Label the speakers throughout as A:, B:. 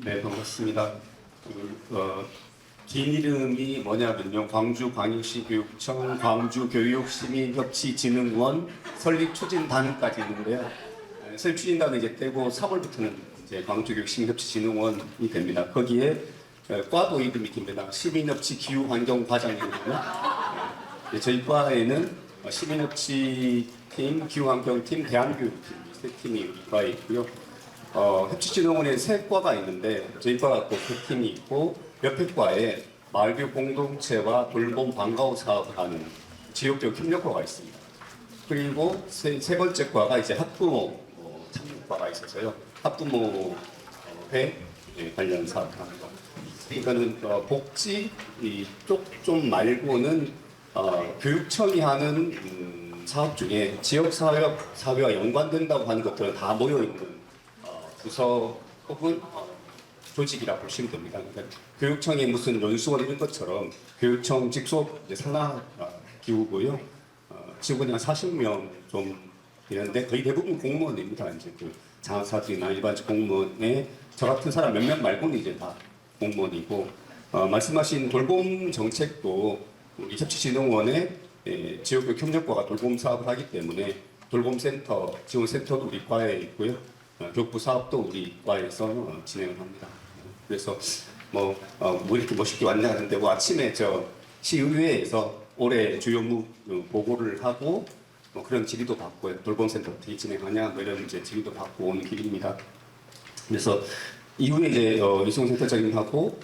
A: 네, 반갑습니다. 긴 이름이 뭐냐면요. 광주광역시 교육청 광주교육시민협치진흥원 설립추진단까지 있는데요. 설립추진단은 이제 떼고 4월부터는 이제 광주교육시민협치진흥원이 됩니다. 거기에 과도 이름이 깁니다. 시민협치기후환경과장이거든요. 저희 과에는 시민협치팀, 기후환경팀, 대한교육팀 세 팀이 우리 과에 있고요. 협치진흥원에 세 과가 있는데 저희 과가 또 그 팀이 있고 옆에 과에 마을교육 공동체와 돌봄 방과후 사업을 하는 지역적 협력과가 있습니다. 그리고 세 번째 과가 이제 학부모 참여과가 있어서요. 학부모회 관련 사업을 하는 거. 이거는 복지 이쪽 좀 말고는 교육청이 하는 사업 중에 지역 사회와 연관된다고 하는 것들은 다 모여 있는 부서 혹은 조직이라고 보시면 됩니다. 그러니까 교육청이 무슨 연수원 이런 것처럼 교육청 직속 산하기구고요. 직원이 한 40명 좀 되는데 거의 대부분 공무원입니다. 이제 그 장사들이나 일반직 공무원에 저 같은 사람 몇 명 말고는 이제 다 공무원이고 말씀하신 돌봄 정책도 우리 협치진흥원의 지역교육 협력과가 돌봄 사업을 하기 때문에 돌봄센터, 지원센터도 우리 과에 있고요. 교육부 사업도 우리 과에서 진행을 합니다. 그래서 뭐 이렇게 멋있게 왔냐 하는데 뭐 아침에 저 시의회에서 올해 주요 업무 보고를 하고 뭐 그런 질의도 받고요. 돌봄센터 어떻게 진행하냐 뭐 이런 이제 질의도 받고 온 길입니다. 그래서 이후에 이제 이승훈 센터장님하고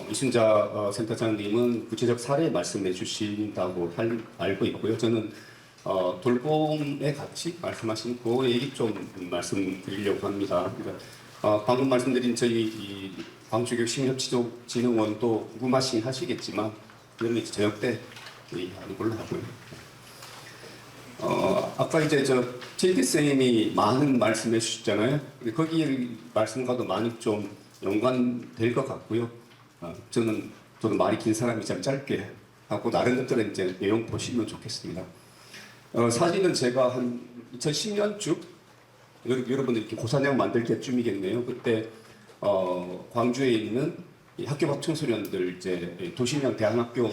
A: 이순자 센터장님은 구체적 사례 말씀해 주신다고 알고 있고요. 저는 돌봄의 가치 말씀하신 그 얘기 좀 말씀드리려고 합니다. 그러니까 방금 말씀드린 저희 이 광주교육시민협치진흥원도 궁금하시긴 하시겠지만 그러면 이제 저녁 때 하는 걸로 하고요. 아까 이제 제이디 선생님이 많은 말씀해 주셨잖아요. 거기 말씀과도 많이 좀 연관될 것 같고요. 저도 말이 긴 사람이 참 짧게 하고 다른 것들은 이제 내용 보시면 좋겠습니다. 사진은 제가 한 2010년쯤 여러분들 이렇게 고사냥 만들 때쯤이겠네요. 그때 광주에 있는 학교 밖 청소년들 이제 도시명 대안학교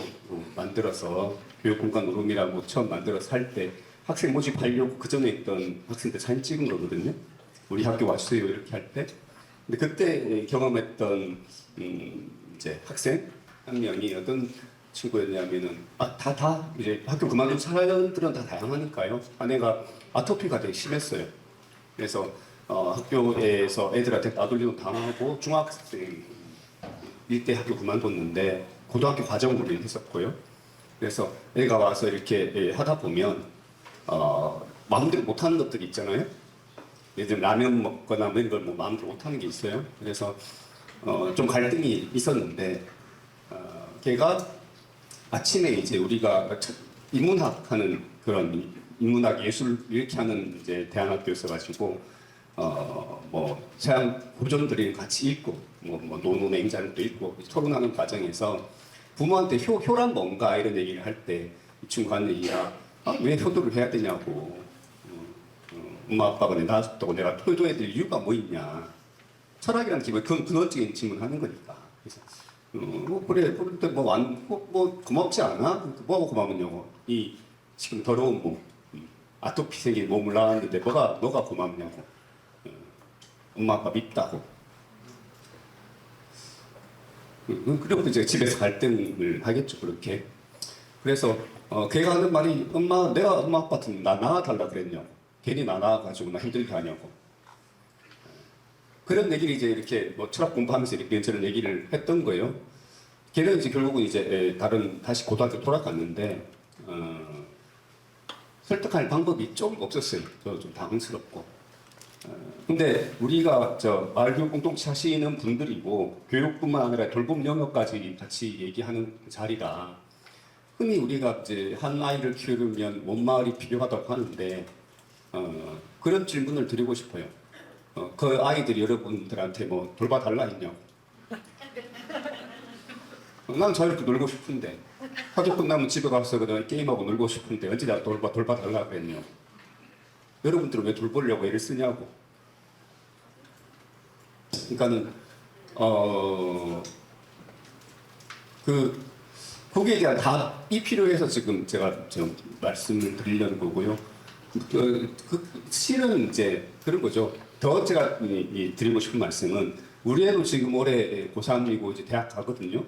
A: 만들어서 교육공간 노름이라고 처음 만들어서 할 때 학생 모집하려고 그 전에 있던 학생들 사진 찍은 거거든요. 우리 학교 와주세요 이렇게 할 때. 근데 그때 경험했던 이제 학생 한 명이 어떤 친구였냐면은 다 이제 학교 그만둔 사람들은 다 다양하니까요. 아내가 아토피가 되게 심했어요. 그래서 학교에서 애들한테 따돌리도 당하고 중학생 일대 학교 그만뒀는데 고등학교 과정으로 했었고요. 그래서 애가 와서 이렇게 하다 보면 마음대로 못하는 것들이 있잖아요. 예를 라면 먹거나 뭐 이런 걸 뭐 마음대로 못하는 게 있어요. 그래서 좀 갈등이 있었는데 걔가 아침에 이제 우리가 인문학 하는 그런 인문학 예술 이렇게 하는 이제 대안학교였어가지고 뭐 서양 고전들이 같이 읽고 뭐 논문행자도 읽고 토론하는 과정에서 부모한테 효란 뭔가 이런 얘기를 할 때 이 친구가 하는 얘기가 왜 효도를 해야 되냐고 엄마 아빠가 내 낳았다고 내가 효도해야 될 이유가 뭐 있냐 철학이라는 기본 근원적인 질문을 하는 거니까 그래서 그래 그런데 뭐 고맙지 않아? 뭐가 고맙냐고 이 지금 더러운 몸 아토피 생긴 몸을 낳았는데 너가 고맙냐고 엄마 아빠 밉다고 그리고 이제 집에서 갈등을 하겠죠 그렇게 그래서 걔가 하는 말이 내가 엄마 아빠한테 나 낳아달라 그랬냐고 괜히 나 낳아가지고 나 힘들게 하냐고 그런 얘기를 이제 이렇게 뭐 철학 공부하면서 이렇게 저런 얘기를 했던 거예요. 걔는 이제 결국은 이제 다시 고등학교 돌아갔는데 설득할 방법이 좀 없었어요. 좀 당황스럽고. 근데 우리가 마을교육 공동체 하시는 분들이고 교육뿐만 아니라 돌봄 영역까지 같이 얘기하는 자리라 흔히 우리가 이제 한 아이를 키우려면 원마을이 필요하다고 하는데 그런 질문을 드리고 싶어요. 그 아이들이 여러분들한테 뭐 돌봐달라 했냐고. 난 자유롭게 놀고 싶은데 학교 끝나면 집에 가서 그냥 게임하고 놀고 싶은데 언제 내가 돌봐달라 그랬냐고. 여러분들은 왜 돌보려고 애를 쓰냐고. 그러니까는 어, 그 거기에 대한 답이 필요해서 지금 제가 좀 말씀을 드리려는 거고요. 실은 이제 그런 거죠. 더 제가 드리고 싶은 말씀은 우리 애도 지금 올해 고3이고 이제 대학 가거든요.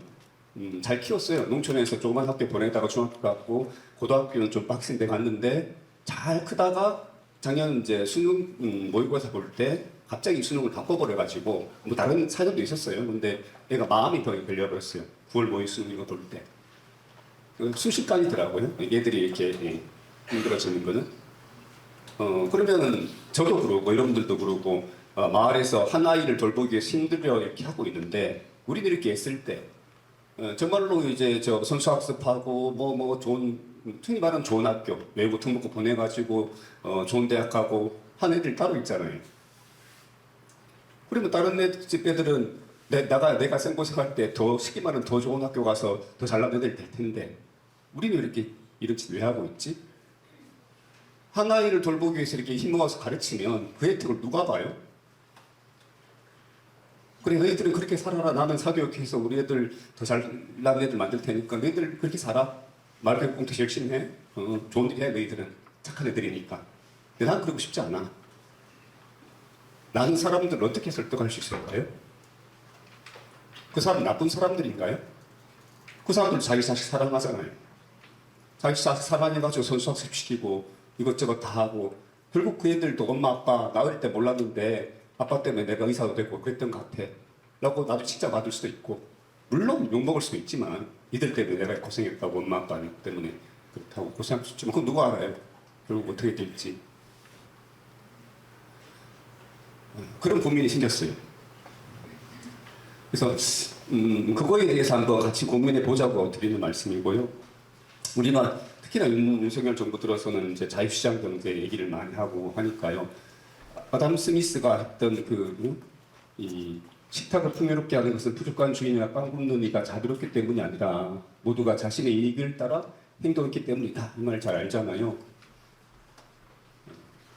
A: 잘 키웠어요. 농촌에서 조그만 학교 보내다가 중학교 갔고 고등학교는 좀 빡센데 갔는데 잘 크다가 작년 이제 수능 모의고사 볼 때 갑자기 수능을 바꿔버려가지고 뭐 다른 사정도 있었어요. 근데 얘가 마음이 병이 걸려버렸어요. 9월 모의 수능 이거 볼 때. 순식간이더라고요. 얘들이 이렇게 힘들어지는 거는. 그러면은 저도 그러고 여러분들도 그러고 마을에서 한 아이를 돌보기 위해서 힘들어 이렇게 하고 있는데 우리는 이렇게 했을 때 정말로 이제 저 선수학습하고 뭐 좋은 흔히 말하는 좋은 학교 외국 등록금 보내가지고 좋은 대학 가고 한 애들 따로 있잖아요. 그러면 다른 집 애들은 내가 생고생할 때 더 쉽게 말하면 더 좋은 학교 가서 더 잘난 애들 될 텐데 우리는 이렇게 이런 짓 왜 하고 있지? 한 아이를 돌보기 위해서 이렇게 힘모아서 가르치면 그 혜택을 누가 봐요? 그래 너희들은 그렇게 살아라. 나는 사교육해서 우리 애들 더 잘난 애들 만들 테니까 너희들 그렇게 살아. 말교육 공투 열심히 해. 좋은 일 해. 너희들은 착한 애들이니까. 근데 난 그러고 싶지 않아. 나는 사람들을 어떻게 설득할 수 있을까요? 그 사람 나쁜 사람들인가요? 그 사람들 자기 자식 사랑하잖아요. 자기 자식 사랑해가지고 선수학습 시키고 이것저것 다 하고 결국 그 애들도 엄마 아빠 나 어릴 때 몰랐는데 아빠 때문에 내가 의사도 되고 그랬던 것 같아 라고 나도 진짜 받을 수도 있고 물론 욕먹을 수도 있지만 이들 때문에 내가 고생했다고 엄마 아빠 때문에 그렇다고 고생할 수 있지만 그건 누가 알아요? 결국 어떻게 될지 그런 고민이 생겼어요. 그래서 그거에 대해서 한번 같이 고민해 보자고 드리는 말씀이고요. 우리가 특히나 윤석열 정부 들어서는 이제 자유시장 경제 얘기를 많이 하고 하니까요. 아담 스미스가 했던 이 식탁을 풍요롭게 하는 것은 부족한 주인이나 빵 굽는 이가 자비롭기 때문이 아니라 모두가 자신의 이익을 따라 행동했기 때문이다. 이 말 잘 알잖아요.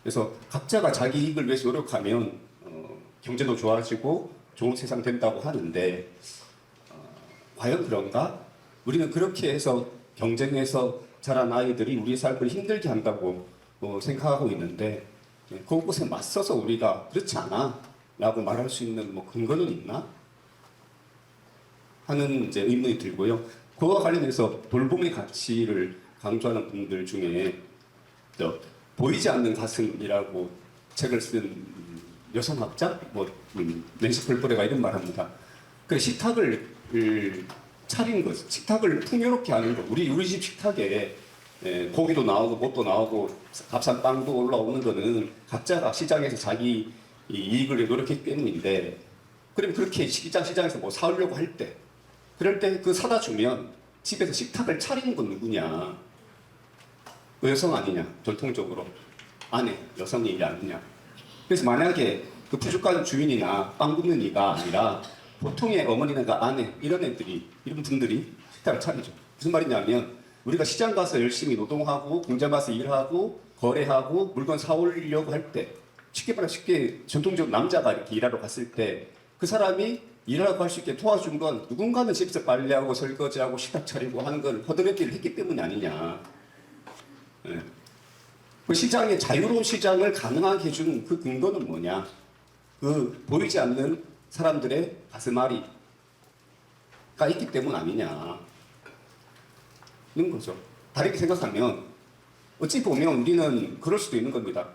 A: 그래서 각자가 자기 이익을 위해서 노력하면 경제도 좋아지고 좋은 세상 된다고 하는데 과연 그런가? 우리는 그렇게 해서 경쟁에서 자란 아이들이 우리의 삶을 힘들게 한다고 생각하고 있는데 그것에 맞서서 우리가 그렇지 않아 라고 말할 수 있는 뭐 근거는 있나? 하는 이제 의문이 들고요. 그와 관련해서 돌봄의 가치를 강조하는 분들 중에 보이지 않는 가슴이라고 책을 쓴 여성학자 낸시 폴버레가 이런 말합니다. 그 식탁을 차린 것, 식탁을 풍요롭게 하는 것. 우리 집 식탁에 고기도 나오고 뭣도 나오고 값싼 빵도 올라오는 거는 각자가 시장에서 자기 이익을 위해 노력했기 때문인데 그럼 그렇게 시장에서 뭐 사오려고 할 때 그럴 때 그 사다 주면 집에서 식탁을 차리는 건 누구냐? 그 여성 아니냐? 전통적으로 아내, 여성이 일 아니냐? 그래서 만약에 그 부족한 주인이나 빵 굽는 이가 아니라 보통의 어머니나 아내 이런 분들이 식탁을 차리죠. 무슨 말이냐면 우리가 시장 가서 열심히 노동하고 공장 가서 일하고 거래하고 물건 사오려고 할 때 쉽게 전통적으로 남자가 이렇게 일하러 갔을 때 그 사람이 일하라고 할 수 있게 도와준 건 누군가는 집에서 빨래하고 설거지하고 식탁 차리고 하는 걸 허드렛기를 했기 때문이 아니냐. 네. 그 시장의 자유로운 시장을 가능하게 해준 그 근거는 뭐냐? 그 보이지 않는 사람들의 가슴앓이가 있기 때문 아니냐. 있는 거죠. 다르게 생각하면 어찌 보면 우리는 그럴 수도 있는 겁니다.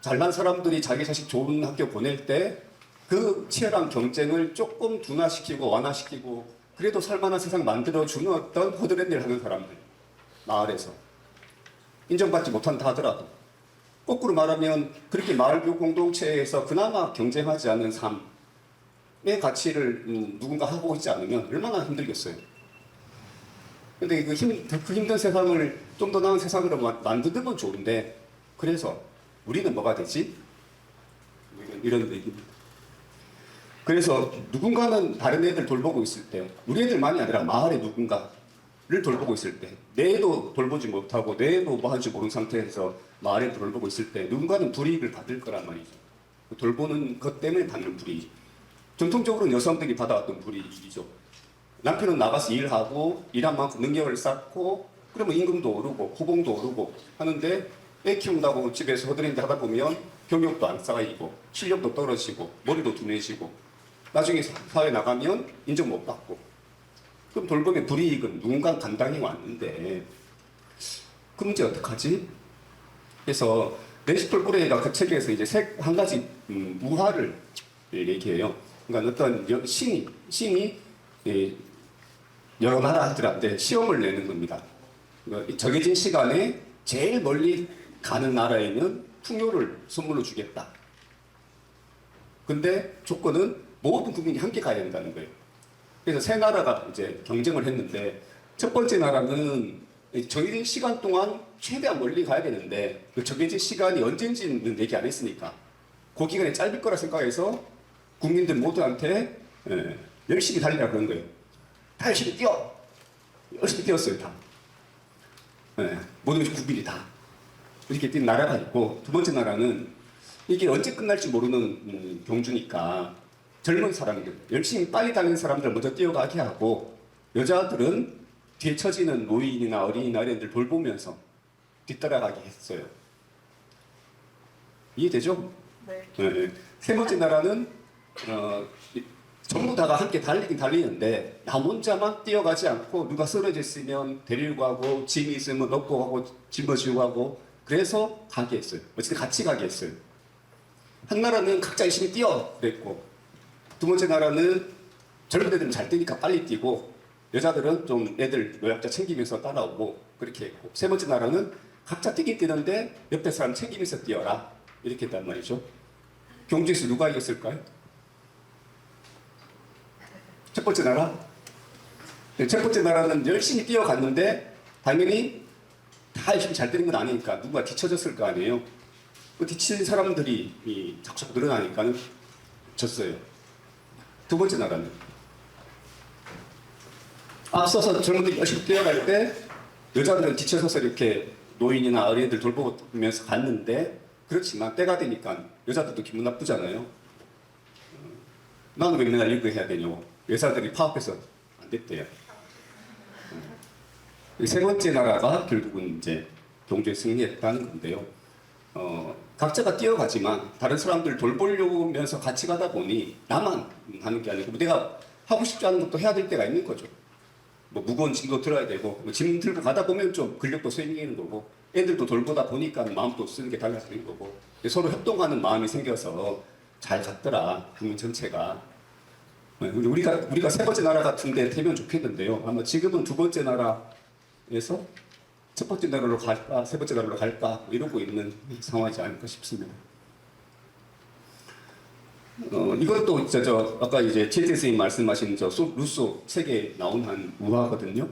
A: 잘난 사람들이 자기 자식 좋은 학교 보낼 때 그 치열한 경쟁을 조금 둔화시키고 완화시키고 그래도 살만한 세상 만들어주는 어떤 허드렛일 하는 사람들 마을에서 인정받지 못한다 하더라도 거꾸로 말하면 그렇게 마을교육 공동체에서 그나마 경쟁하지 않는 삶의 가치를 누군가 하고 있지 않으면 얼마나 힘들겠어요. 근데 그 힘든 세상을 좀 더 나은 세상으로 만들면 좋은데 그래서 우리는 뭐가 되지? 이런 얘기입니다. 그래서 누군가는 다른 애들 돌보고 있을 때 우리 애들만이 아니라 마을의 누군가를 돌보고 있을 때 내 애도 돌보지 못하고 내 애도 뭐 하는지 모르는 상태에서 마을을 돌보고 있을 때 누군가는 불이익을 받을 거란 말이죠. 돌보는 것 때문에 받는 불이익. 전통적으로는 여성들이 받아왔던 불이익이죠. 남편은 나가서 일하고 일한 만큼 능력을 쌓고 그러면 임금도 오르고 호봉도 오르고 하는데 애 키운다고 집에서 허드렛 하다 보면 경력도 안 쌓이고 실력도 떨어지고 머리도 둔해지고 나중에 사회 나가면 인정 못 받고 그럼 돌봄의 불이익은 누군가 감당해 왔는데 그 문제 어떡하지? 그래서 네시폴 꾸레이가 그 책에서 이제 한 가지 우화를 얘기해요. 그러니까 어떤 신이 여러 나라들한테 시험을 내는 겁니다. 그러니까 정해진 시간에 제일 멀리 가는 나라에는 풍요를 선물로 주겠다. 근데 조건은 모든 국민이 함께 가야 된다는 거예요. 그래서 세 나라가 이제 경쟁을 했는데 첫 번째 나라는 정해진 시간 동안 최대한 멀리 가야 되는데 그 정해진 시간이 언제인지는 얘기 안 했으니까 그 기간이 짧을 거라 생각해서 국민들 모두한테 열심히 달리라 그런 거예요. 다 열심히 뛰어! 열심히 뛰었어요, 다. 모든 국민이 다. 이렇게 뛴 나라가 있고, 두 번째 나라는 이게 언제 끝날지 모르는 경주니까 젊은 사람들, 열심히 빨리 달리는 사람들 먼저 뛰어가게 하고, 여자들은 뒤에 처지는 노인이나 어린이나 이런 애들 돌보면서 뒤따라가게 했어요. 이해되죠? 네. 세 번째 나라는 전부 다가 함께 달리긴 달리는데 나 혼자만 뛰어가지 않고 누가 쓰러져 있으면 데리고 가고 짐이 있으면 넣고 가고 짊어지고 가고 그래서 가게 했어요. 어쨌든 같이 가게 했어요. 한 나라는 각자 열심히 뛰어 그랬고 두 번째 나라는 젊은 애들은 잘 뛰니까 빨리 뛰고 여자들은 좀 애들 노약자 챙기면서 따라오고 그렇게 했고 세 번째 나라는 각자 뛰긴 뛰는데 옆에 사람 챙기면서 뛰어라 이렇게 했단 말이죠. 경주에서 누가 이겼을까요? 첫 번째 나라? 첫 번째 나라는 열심히 뛰어갔는데 당연히 다 열심히 잘 뛰는 건 아니니까 누가 뒤쳐졌을 거 아니에요. 그 뒤친 사람들이 자꾸 늘어나니까 졌어요. 두 번째 나라는 앞서서 젊은들이 열심히 뛰어갈 때 여자들은 뒤쳐서서 이렇게 노인이나 어린이들 돌보면서 갔는데 그렇지만 때가 되니까 여자들도 기분 나쁘잖아요. 나는 왜 맨날 이거 해야 되냐고 여자들이 파업해서 안 됐대요. 세 번째 나라가 결국은 이제 경주에 승리했다는 건데요. 각자가 뛰어가지만 다른 사람들 돌보려면서 같이 가다 보니 나만 하는 게 아니고 내가 하고 싶지 않은 것도 해야 될 때가 있는 거죠. 뭐 무거운 짐도 들어야 되고 뭐짐 들고 가다 보면 좀 근력도 생기는 거고 애들도 돌보다 보니까 마음도 쓰는 게 달라지는 거고 서로 협동하는 마음이 생겨서 잘 갔더라 국민 전체가. 우리가 세 번째 나라 같은데 되면 좋겠는데요. 아마 지금은 두 번째 나라에서 첫 번째 나라로 갈까 세 번째 나라로 갈까 이러고 있는 상황이지 않을까 싶습니다. 이것도 아까 이제 최재 선생님 말씀하신 루소 책에 나온 한 우화거든요.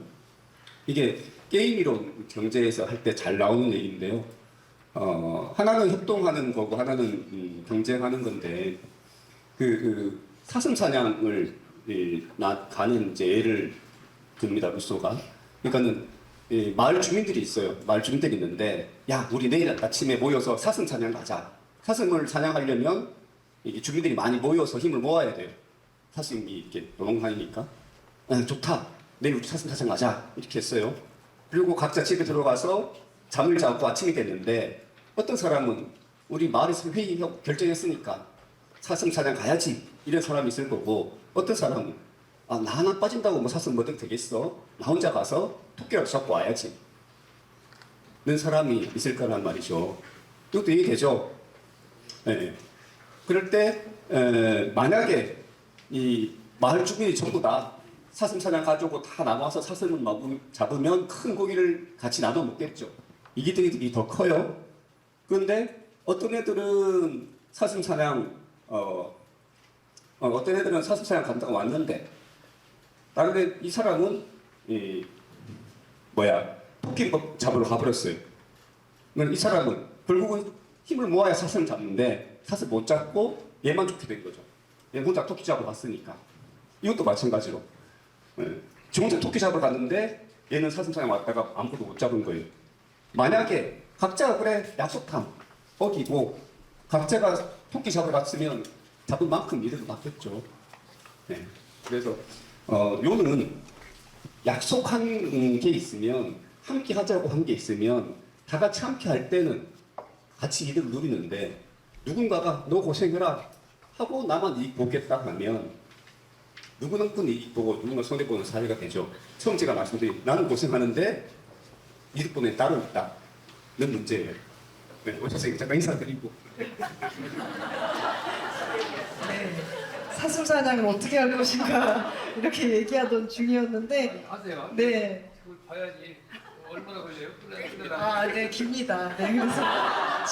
A: 이게 게임 이론 경제에서 할 때 잘 나오는 얘기인데요. 하나는 협동하는 거고 하나는 경쟁하는 건데 그 사슴 사냥을 가는 이제 예를 듭니다. 루소가. 그러니까는 마을 주민들이 있어요. 마을 주민들이 있는데 야 우리 내일 아침에 모여서 사슴 사냥 가자. 사슴을 사냥하려면 이게 주민들이 많이 모여서 힘을 모아야 돼요. 사슴이 이렇게 노동하니까. 좋다. 내일 우리 사슴 사냥 가자. 이렇게 했어요. 그리고 각자 집에 들어가서 잠을 자고 아침이 됐는데 어떤 사람은 우리 마을에서 회의하고 결정했으니까 사슴 사냥 가야지 이런 사람이 있을 거고 어떤 사람은 나 하나 빠진다고 뭐 사슴 뭐든 되겠어. 나 혼자 가서 토끼라도 잡고 와야지. 는 사람이 있을 거란 말이죠. 이것도 이해되죠? 네. 그럴 때 만약에 이 마을 주민이 전부 다 사슴 사냥 가지고 다 나와서 사슴을 잡으면 큰 고기를 같이 나눠 먹겠죠. 이기들이 더 커요. 그런데 어떤 애들은 사슴 사냥 어떤 애들은 사슴 사냥 간다고 왔는데 다른 애 이 사람은 토끼 잡으러 가버렸어요. 이 사람은 결국은 힘을 모아야 사슴을 잡는데 사슴 못 잡고 얘만 좋게 된 거죠. 얘 혼자 토끼 잡으러 갔으니까. 이것도 마찬가지로 지 혼자 토끼 잡으러 갔는데 얘는 사슴 사냥 왔다가 아무것도 못 잡은 거예요. 만약에 각자가 그래 약속함 어기고 각자가 토끼 잡으러 갔으면 잡은 만큼 이득을 받겠죠. 네. 그래서 요는 약속한 게 있으면 함께 하자고 한 게 있으면 다 같이 함께 할 때는 같이 이득을 누리는데 누군가가 너 고생해라 하고 나만 이익 보겠다 하면 누구는 이익 보고 누구는 손해 보는 사회가 되죠. 처음 제가 말씀드린 나는 고생하는데 이득 보는 따로 있다는 문제예요. 네, 오셨으니까 잠깐 인사드리고.
B: 네, 사슴사냥을 어떻게 할 것인가 이렇게 얘기하던 중이었는데
C: 하세요.
B: 네.
C: 그걸 봐야지. 얼마나 걸려요?
B: 아, 네, 깁니다. 네, 그래서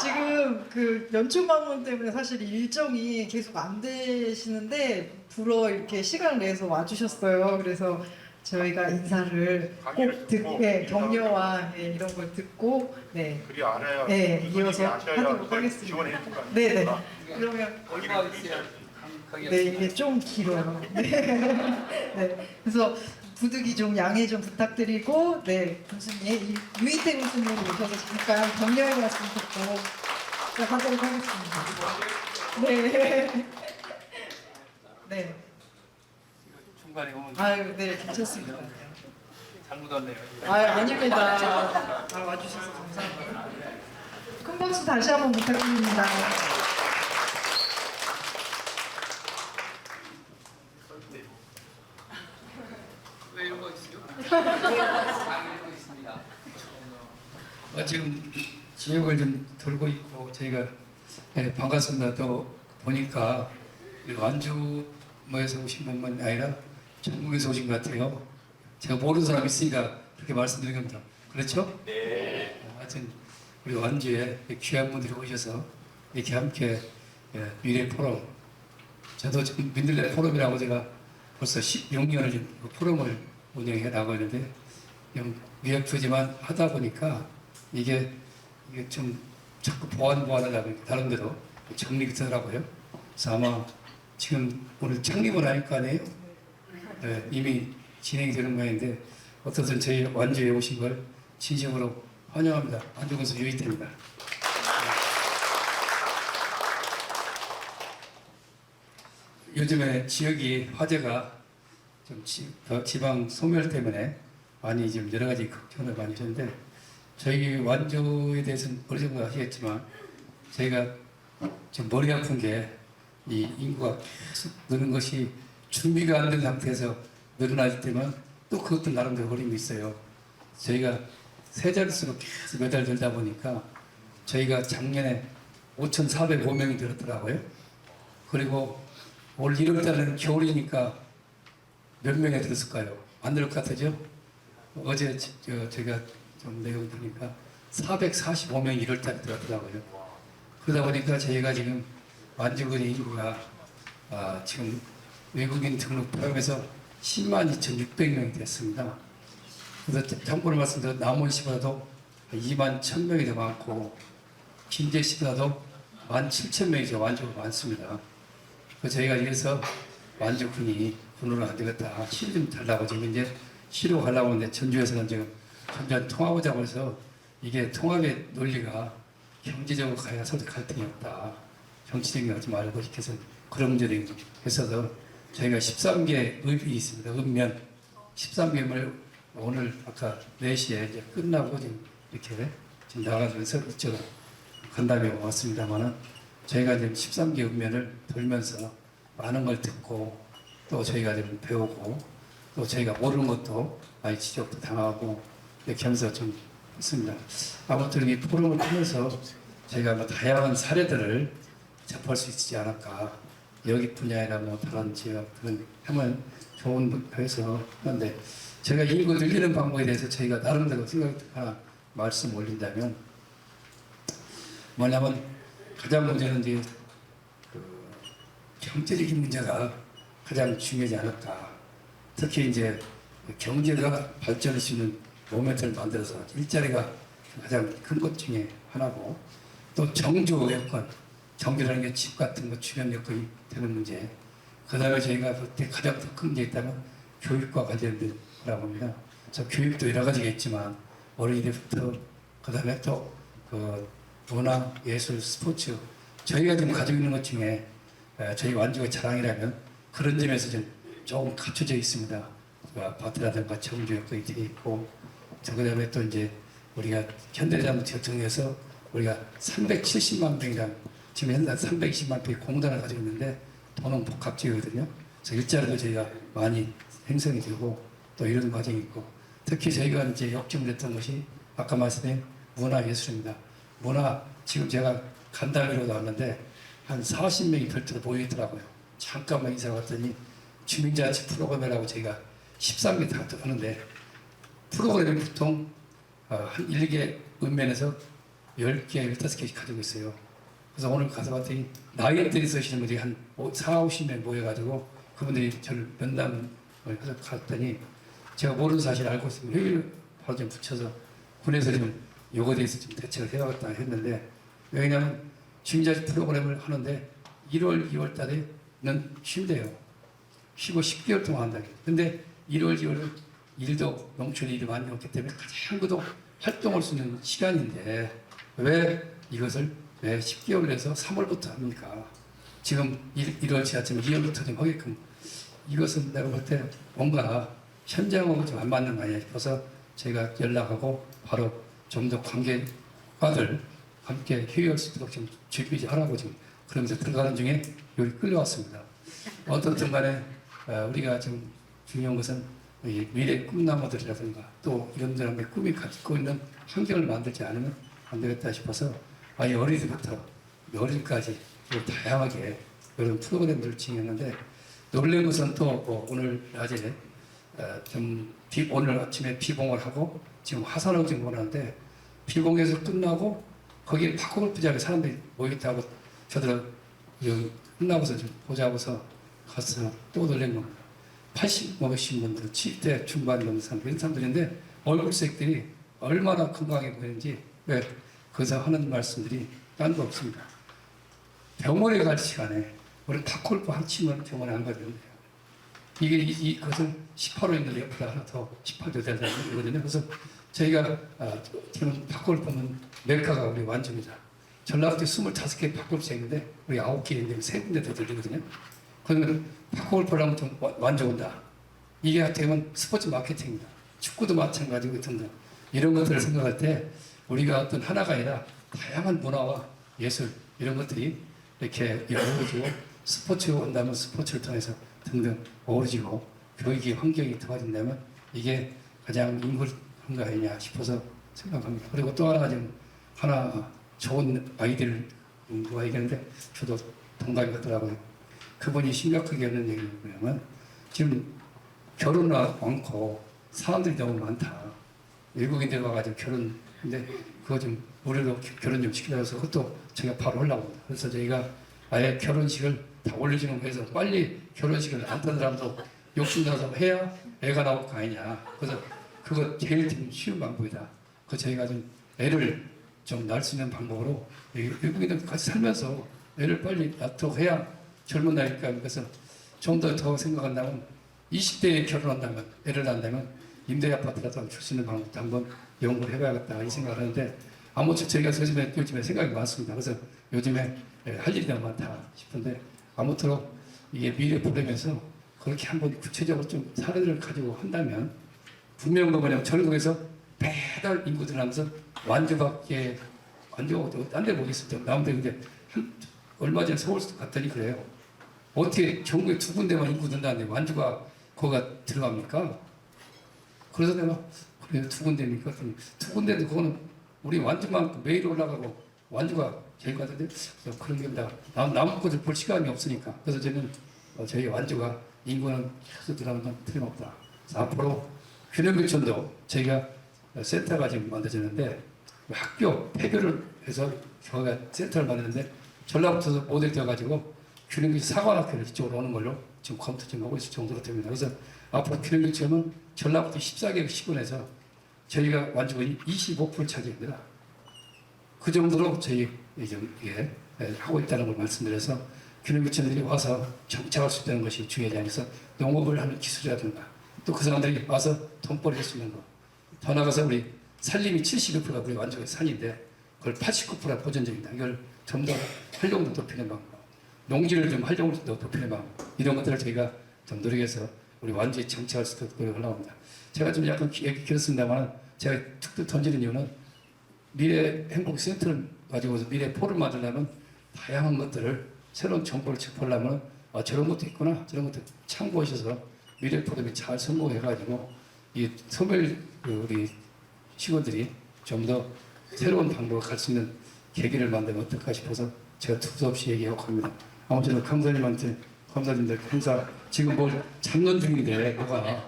B: 지금 그 연초 방문 때문에 사실 일정이 계속 안 되시는데 불어 이렇게 시간을 내서 와주셨어요. 그래서 저희가 인사를 꼭 듣고 네, 격려와 네, 이런 걸 듣고 네,
D: 그리 알아야
B: 네 이어서 하도록 하겠습니다. 네, 네. 그러면
C: 얼마 있어야 강하게.
B: 네, 이게 좀 길어요. 네. 네. 그래서 부득이 좀 양해 좀 부탁드리고, 네, 교수님, 유희태 교수님 오셔서 잠깐 격려의 말씀 듣고 시작하도록 하겠습니다. 네. 네.
C: 중간에 오면
B: 아유, 네, 괜찮습니다.
C: 잘못 왔네요.
B: 아유, 아닙니다. 아, 와주셔서 감사합니다. 큰 박수 다시 한번 부탁드립니다.
C: 왜 이런 거 있어요? 있습니다. 지금 지역을 좀 돌고 있고 저희가 반갑습니다. 또 보니까 완주에서 오신 분만 아니라 전국에서 오신 것 같아요. 제가 모르는 사람 있으니까 그렇게 말씀드린 겁니다. 그렇죠? 네. 하여튼 우리 완주에 귀한 분들이 오셔서 이렇게 함께 미래 포럼, 저도 지금 민들레 포럼이라고 제가 벌써 16년을 그 포럼을 운영해 나가고 있는데 미약표지만 하다 보니까 이게 좀 자꾸 보완하다 보니까 다른데도 정리가 되더라고요. 그래서 아마 지금 오늘 창립을 하니까 아니에요. 네, 이미 진행이 되는 모양인데 어떻든 저희 완주에 오신 걸 진심으로 환영합니다. 완주군수 유희태입니다. 요즘에 지역이 화재가 좀 지방 소멸 때문에 많이 지금 여러 가지 걱정을 많이 하셨는데 저희 완주에 대해서는 어느 정도 아시겠지만 저희가 지금 머리 아픈 게 이 인구가 계속 느는 것이 준비가 안 된 상태에서 늘어나기 때문에 또 그것도 나름대로 어려움이 있어요. 저희가 세 자릿수로 계속 매달 들다 보니까 저희가 작년에 5,405명이 들었더라고요. 그리고 올 1월달에는 겨울이니까 몇 명이 들었을까요? 안 들을 것 같으죠? 어제 제가 좀 내용 보니까 445명이 1월달에 들었더라고요. 그러다 보니까 저희가 지금 완주군 인구가 지금 외국인 등록 포함해서 10만 2,600명이 됐습니다. 그래서 참고로 말씀드려 남원시보다도 2만 1,000명이 더 많고 김제시보다도 17,000명이 더 완주가 많습니다. 저희가 이래서 완주군이 군으로 안 되겠다. 시를 좀 달라고 지금 이제 시로 가려고 하는데 전주에서는 지금 전주한 통합하자고 해서 이게 통합의 논리가 경제적으로 가야 서로 갈등이 없다. 정치적인 거 하지 말고 이렇게 해서 그런 문제들이 있어서 저희가 13개 읍이 있습니다. 읍면 13개를 오늘 아까 4시에 이제 끝나고 지금 이렇게 지금 나가면서 이쪽으로 간담회 왔습니다만은 저희가 지금 13개 읍면을 돌면서 많은 걸 듣고 또 저희가 좀 배우고 또 저희가 모르는 것도 많이 지적도 당하고 이렇게 하면서 좀 했습니다. 아무튼 이 포럼을 통해서 저희가 뭐 다양한 사례들을 접할 수 있지 않을까. 여기 분야나 뭐 다른 지역들은 하면 좋은 거에서 하는데 제가 인구 늘리는 방법에 대해서 저희가 나름대로 생각 말씀 올린다면 뭐냐면 가장 문제는 이제 경제적인 문제가 가장 중요하지 않을까. 특히 이제 경제가 발전할 수 있는 모멘트를 만들어서 일자리가 가장 큰 것 중에 하나고 또 정주 여건, 정주라는 게 집 같은 거 주변 여건이 되는 문제. 그 다음에 저희가 그때 가장 더 큰 게 있다면 교육과 관련된 거라고 합니다. 그래서 교육도 여러 가지가 있지만 어린이들부터 그 다음에 또 그 문화, 예술, 스포츠 저희가 지금 가지고 있는 것 중에 저희 완주가 자랑이라면 그런 점에서 좀 조금 갖춰져 있습니다. 그 아파트라든가 정주역도 돼 있고, 그다음에 또 이제 우리가 현대자동차 정에서 우리가 370만 평이랑 지금 현재 320만 평의 공단을 가지고 있는데 도농 복합지역이거든요. 그래서 일자리도 저희가 많이 형성이 되고 또 이런 과정이 있고, 특히 저희가 이제 역점을 했던 것이 아까 말씀드린 문화예술입니다. 문화, 지금 제가 간담회로 나왔는데 한 40명이 별도로 모여있더라고요. 잠깐만 인사 왔더니 주민자치 프로그램이라고 저희가 13개 하는데, 프로그램이 보통 한 1개 읍면에서 10개, 15개씩 가지고 있어요. 그래서 오늘 가서 봤더니 나이대에 쓰시는 분들이 한 4, 50명 모여가지고 그분들이 저를 면담을 해서 갔더니 제가 모르는 사실을 알고 있으면 회의를 바로 좀 붙여서 군에서 좀 요거에 대해서 좀 대책을 해야겠다 했는데, 왜냐하면 주민자치 프로그램을 하는데 1월, 2월 달에는 쉰대요. 쉬고 10개월 동안 한다. 근데 1월, 2월은 일도 농촌 일이 많이 없기 때문에 가장 그도 활동할 수 있는 시간인데 왜 이것을 왜 10개월 에서 3월부터 합니까? 지금 1월 지하철 2월부터 좀 하게끔, 이것은 내가 볼 때 뭔가 현장하고 좀 안 맞는 거 아니야 싶어서 제가 연락하고 바로 좀 더 관계가들 함께 회의할 수 있도록 좀 준비하라고 지금 그러면서 들어가는 중에 여기 끌려왔습니다. 어떻든 간에 우리가 지금 중요한 것은 이 미래 꿈나무들이라든가 또 이런 사람의 꿈이 갖고 있는 환경을 만들지 않으면 안 되겠다 싶어서 아예 어린이부터 어린이까지 다양하게 이런 프로그램들을 진행했는데, 놀란 것은 또 오늘 낮에 오늘 아침에 비봉을 하고 지금 화산을 지금 원하는데, 비봉에서 끝나고 거기에 파크골프장에 사람들이 모였다고 저들 끝나고서 좀 보자고서 가서 또 놀란 겁니다. 80 먹으신 분들, 70대 중반 넘는 사람, 이런 사람들인데 얼굴색들이 얼마나 건강해 보이는지, 왜 거기서 하는 말씀들이 딴 거 없습니다. 병원에 갈 시간에 우리 파크골프 한 치면 병원에 안 가거든요. 이게 이것을 18호 있는데 옆에다 하나 더 18도 되거든요. 그래서 저희가 지금 파크골프는 멜카가 우리 완주입니다. 전라도에 25개 파크골프장인데 우리 9개 있는데 3군데 더 들리거든요. 그러면 파크골프를 하면 좀 완주 온다. 이게 되면 스포츠 마케팅입니다. 축구도 마찬가지고 등등 이런 것들을 생각할 때 우리가 어떤 하나가 아니라 다양한 문화와 예술 이런 것들이 이렇게 어우러지고, 스포츠가 온다면 스포츠를 통해서 등등 어우러지고 교육의 환경이 도와진다면 이게 가장 인물한 거 아니냐 싶어서 생각합니다. 그리고 또 하나 좀 좋은 아이디어를 누가 얘기하는데 저도 동감이 가더라고요. 그분이 심각하게 하는 얘기는 뭐냐면 지금 결혼이 많고 사람들이 너무 많다. 외국인들 와가지고 결혼인데 그거 좀 우리도 결혼 좀 시키려서 그것도 제가 바로 하려고 합니다. 그래서 저희가 아예 결혼식을 다 올려주는 거에서 빨리 결혼식을 안 하는 사람도 욕심나서 해야 애가 나올 거 아니냐. 그래서 그거 제일 좀 쉬운 방법이다. 그 저희가 좀 애를 좀 낳을 수 있는 방법으로 외국인들 같이 살면서 애를 빨리 낳도록 해야 젊은 나이니까. 그래서 좀 더 생각한다면 20대에 결혼한다면 애를 낳는다면 임대 아파트라도 줄 수 있는 방법도 한번 연구를 해봐야겠다 이 생각을 하는데, 아무튼 저희가 요즘에 생각이 많습니다. 그래서 요즘에 할 일이 너무 많다 싶은데 아무쪼록 이게 미래 프로그램에서 그렇게 한번 구체적으로 좀 사례를 가지고 한다면 분명 뭐냐면 전국에서 배달 인구 들어가면서 완주밖에 딴 데 못 있을 때 나오는데, 근데 얼마 전에 서울 갔더니 그래요. 어떻게 전국에 2군데만 인구 든다는데 완주가 거기가 들어갑니까? 그래서 내가 그래 2군데입니까? 2군데인데 그거는 우리 완주만 매일 올라가고 완주가 제일 같은데 그런 게 남은 것을 볼 시간이 없으니까. 그래서 저는 저희 완주가 인구는 계속 들어가는 건 틀림없다. 앞으로 균형교촌도 저희가 센터가 지금 만들어졌는데 학교 폐교를 해서 저희가 센터를 만드는데 전라북도에서 모델 되어가지고 균형교촌 사관학교를 이쪽으로 오는 걸로 지금 검토 좀 하고 있을 정도로 됩니다. 그래서 앞으로 균형교촌은 전라북도 14개 시군에서 저희가 완주군이 25% 차지합니다. 그 정도로 저희 이게 하고 있다는 걸 말씀드려서 균형교촌들이 와서 정착할 수 있다는 것이 중요하지 않아서 농업을 하는 기술이라든가 또 그 사람들이 와서 돈벌이 할 수 있는 거. 더 나가서 우리 산림이 72%가 우리 완주의 산인데 그걸 89%가 보존적이다. 이걸 좀 더 활용도 높이는 방법, 농지를 좀 활용을 더 높이는 방법, 이런 것들을 저희가 좀 노력해서 우리 완전히 정치할 수 있도록 노력하려고 합니다. 제가 좀 약간 얘기 길었습니다만 제가 툭툭 던지는 이유는 미래 행복 센터를 가지고서 미래 포를 만들려면 다양한 것들을 새로운 정보를 접하려면 저런 것도 있구나 저런 것도 참고하셔서 미래 포럼이 잘 성공해가지고 이 소멸 우리 직원들이 좀 더 새로운 방법을 갈 수 있는 계기를 만들면 어떨까 싶어서 제가 투수없이 얘기하고 합니다. 아무튼 강사님한테 강사님들 행사 지금 뭐 장난 중인데 뭐가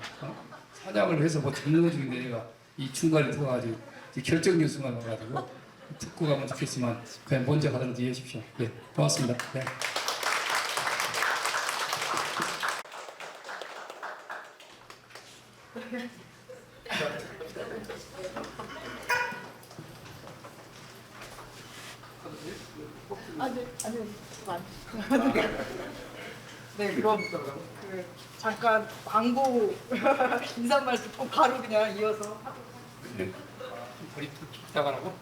C: 사냥을 해서 뭐 장난 중인데 얘가 이 중간에 들어가가지고 결정 뉴스만 와가지고 듣고 가면 좋겠지만 그냥 먼저 가다는 이해해 주십시오. 네, 고맙습니다. 네.
B: 네, 그럼 그 잠깐 광고 인사말 듣고 바로 그냥 이어서 하도록
A: 네.
C: 우리 나가라고?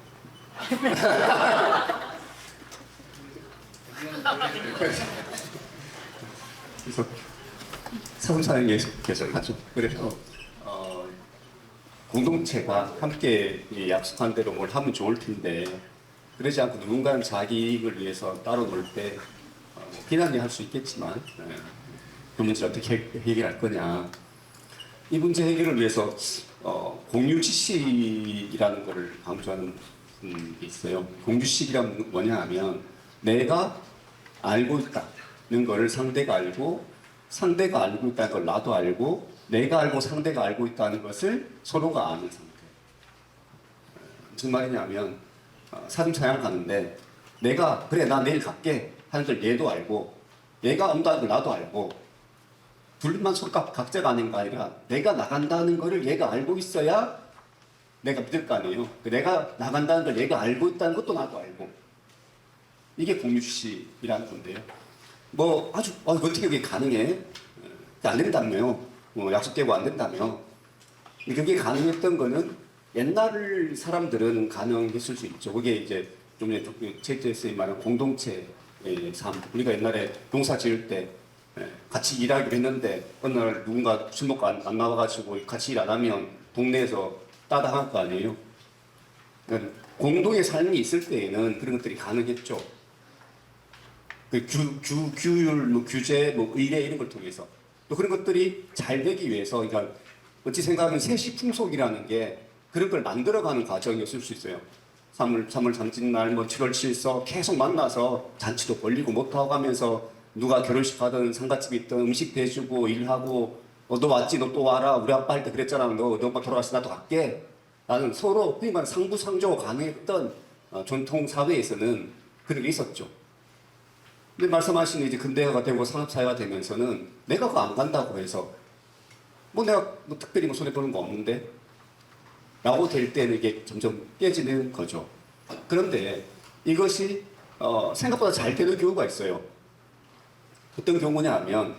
A: 그래서 사무사에 계속 하죠. 그래서 공동체가 함께 약속한 대로 뭘 하면 좋을 텐데 그러지 않고 누군가는 자기 이익을 위해서 따로 놀 때 비난을 할 수 있겠지만 그 문제를 어떻게 해결할 거냐. 이 문제 해결을 위해서 공유 지식이라는 것을 강조하는 게 있어요. 공유 지식이란 뭐냐 하면 내가 알고 있다는 것을 상대가 알고 상대가 알고 있다는 걸 나도 알고 내가 알고 상대가 알고 있다는 것을 서로가 아는 상태. 무슨 말이냐면 사진 촬영 가는데 내가 그래 나 내일 갈게 하는 걸 얘도 알고 얘가 온다는 걸 나도 알고 둘만 서로 각자가 아닌 거 아니라 내가 나간다는 거를 얘가 알고 있어야 내가 믿을 거 아니에요. 내가 나간다는 걸 얘가 알고 있다는 것도 나도 알고 이게 공유시이라는 건데요. 뭐 아주 어떻게 그게 가능해? 안 된다며 약속 깨고 안 된다며 그게 가능했던 거는 옛날 사람들은 가능했을 수 있죠. 그게 이제 좀 전에 제이트에스의 말한 공동체의 삶. 우리가 옛날에 농사 지을 때 같이 일하기로 했는데 어느 날 누군가 술 먹고 안 나와가지고 같이 일 안 하면 동네에서 따당할 거 아니에요. 그러니까 공동의 삶이 있을 때에는 그런 것들이 가능했죠. 그 규율, 뭐 규제, 뭐 의례 이런 걸 통해서 또 그런 것들이 잘 되기 위해서 그러니까 어찌 생각하면 세시풍속이라는 게 그런 걸 만들어가는 과정이었을 수 있어요. 3월 잔칫날, 뭐 7월 7서 계속 만나서 잔치도 벌리고 못하고 하면서 누가 결혼식 가든 상가집에 있든 음식 대주고 일하고 너 왔지? 너 또 와라. 우리 아빠 할 때 그랬잖아. 너 엄마 돌아갔어. 나도 갈게. 나는 서로 흔히 말하는 상부상조가 가능했던 전통 사회에서는 그런 게 있었죠. 근데 말씀하신 이제 근대화가 되고 산업사회가 되면서는 내가 그거 안 간다고 해서 뭐 내가 뭐 특별히 뭐 손해 보는 거 없는데 라고 될 때는 이게 점점 깨지는 거죠. 그런데 이것이 생각보다 잘 되는 경우가 있어요. 어떤 경우냐 하면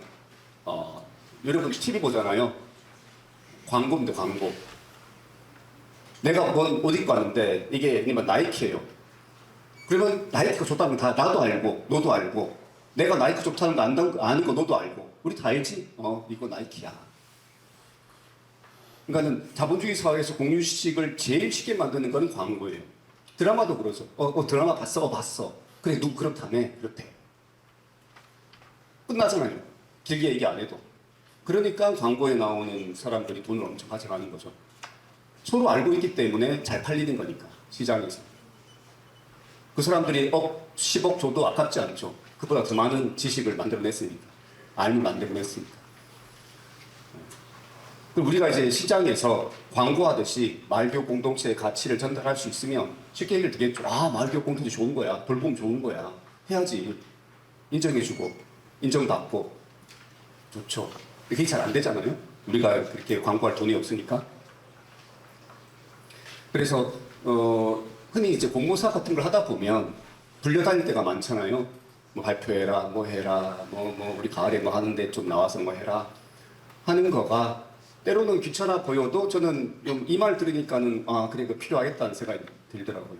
A: 여러분 TV 보잖아요. 광고인데 광고. 내가 옷 입고 왔는데 이게 나이키예요. 그러면 나이키가 좋다는 거 다 나도 알고 너도 알고 내가 나이키 좋다는 거 아는 거 너도 알고 우리 다 알지? 이거 나이키야. 그러니까는 자본주의 사회에서 공유식을 제일 쉽게 만드는 건 광고예요. 드라마도 그러죠. 드라마 봤어? 봤어. 그래 누구 그렇다며? 그렇대. 끝나잖아요. 길게 얘기 안 해도. 그러니까 광고에 나오는 사람들이 돈을 엄청 가져가는 거죠. 서로 알고 있기 때문에 잘 팔리는 거니까 시장에서. 그 사람들이 10억 줘도 아깝지 않죠. 그보다 더 많은 지식을 만들어냈으니까. 알면 만들어냈으니까. 우리가 이제 시장에서 광고하듯이 마을교육 공동체의 가치를 전달할 수 있으면 쉽게 해결되겠죠. 마을교육 공동체 좋은 거야. 돌봄 좋은 거야. 해야지. 인정해주고, 인정받고. 좋죠. 그게 잘 안 되잖아요. 우리가 그렇게 광고할 돈이 없으니까. 그래서, 흔히 이제 공모사 같은 걸 하다 보면 불려다닐 때가 많잖아요. 뭐 발표해라, 뭐 해라, 뭐 우리 가을에 뭐 하는데 좀 나와서 뭐 해라. 하는 거가 때로는 귀찮아 보여도 저는 이 말 들으니까는 그래 그 필요하겠다는 생각이 들더라고요.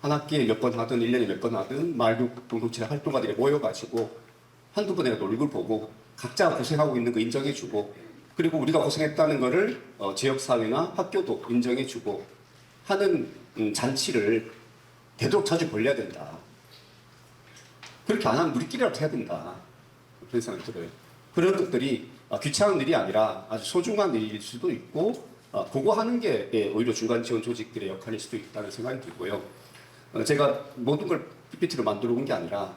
A: 한 학기에 몇 번 하든 1년에 몇 번 하든 마을교육 공동체 활동가들이 모여가지고 한두 번이라도 얼굴 보고 각자 고생하고 있는 거 인정해주고 그리고 우리가 고생했다는 거를 지역사회나 학교도 인정해주고 하는 잔치를 되도록 자주 벌려야 된다. 그렇게 안 하면 우리끼리라도 해야 된다. 그런 생각이 들어요. 그런 것들이 귀찮은 일이 아니라 아주 소중한 일일 수도 있고 그거 하는 게 오히려 중간 지원 조직들의 역할일 수도 있다는 생각이 들고요. 제가 모든 걸 PPT로 만들어 온 게 아니라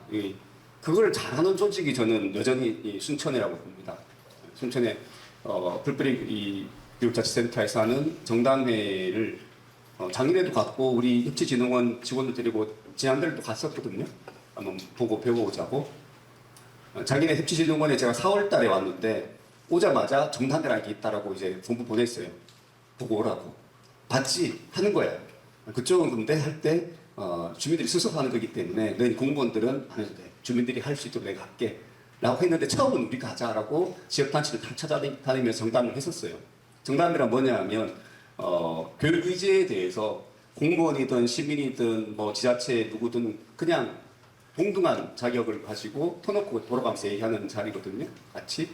A: 그걸 잘하는 조직이 저는 여전히 이 순천이라고 봅니다. 순천에 불뿌리 교육자치센터에서 하는 정당회를 작년에도 갔고 우리 협치진흥원 직원들 데리고 지난달에도 갔었거든요. 한번 보고 배워오자고. 작년에 협치진흥원에 제가 4월 달에 왔는데 오자마자 정당회라는 게 있다라고 이제 공부 보냈어요. 보고 오라고. 봤지? 하는 거야. 그쪽은 근데 할 때 주민들이 스스로 하는 거기 때문에 너희 공무원들은 안 해도 돼. 주민들이 할 수 있도록 내가 할게. 라고 했는데 처음은 우리가 하자라고 지역단체를 다 찾아다니면서 정담을 했었어요. 정담이란 뭐냐면 교육 의제에 대해서 공무원이든 시민이든 뭐 지자체 누구든 그냥 동등한 자격을 가지고 터놓고 돌아가면서 얘기하는 자리거든요. 같이.